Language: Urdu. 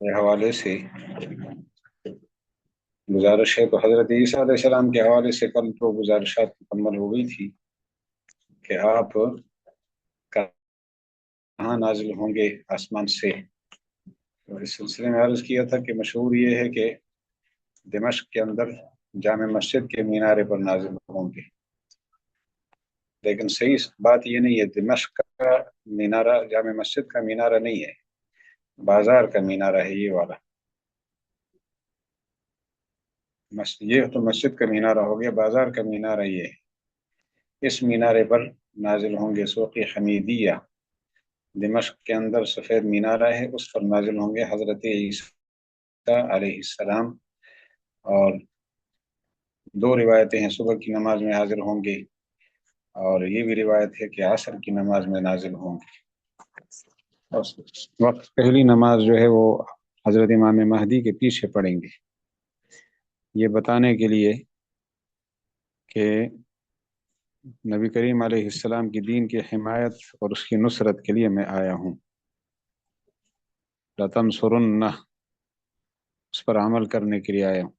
کے حوالے سے گزارش ہے، تو حضرت عیسیٰ علیہ السلام کے حوالے سے کل تو گزارشات مکمل ہو گئی تھی کہ آپ کہاں نازل ہوں گے آسمان سے. تو اس سلسلے میں عرض کیا تھا کہ مشہور یہ ہے کہ دمشق کے اندر جامع مسجد کے مینارے پر نازل ہوں گے، لیکن صحیح بات یہ نہیں ہے. دمشق کا مینارہ جامع مسجد کا مینارہ نہیں ہے، بازار کا مینارہ ہے یہ والا. یہ تو مسجد کا مینارہ ہو گیا، بازار کا مینارہ یہ ہے. اس مینارے پر نازل ہوں گے. سوق حمیدیہ دمشق کے اندر سفید مینارہ ہے، اس پر نازل ہوں گے حضرت عیسیٰ علیہ السلام. اور دو روایتیں ہیں، صبح کی نماز میں حاضر ہوں گے، اور یہ بھی روایت ہے کہ عصر کی نماز میں نازل ہوں گے. وقت پہلی نماز جو ہے وہ حضرت امام مہدی کے پیچھے پڑھیں گے، یہ بتانے کے لیے کہ نبی کریم علیہ السلام کی دین کی حمایت اور اس کی نصرت کے لیے میں آیا ہوں. لَتَنْصُرُنَّهُ، اس پر عمل کرنے کے لیے آیا ہوں.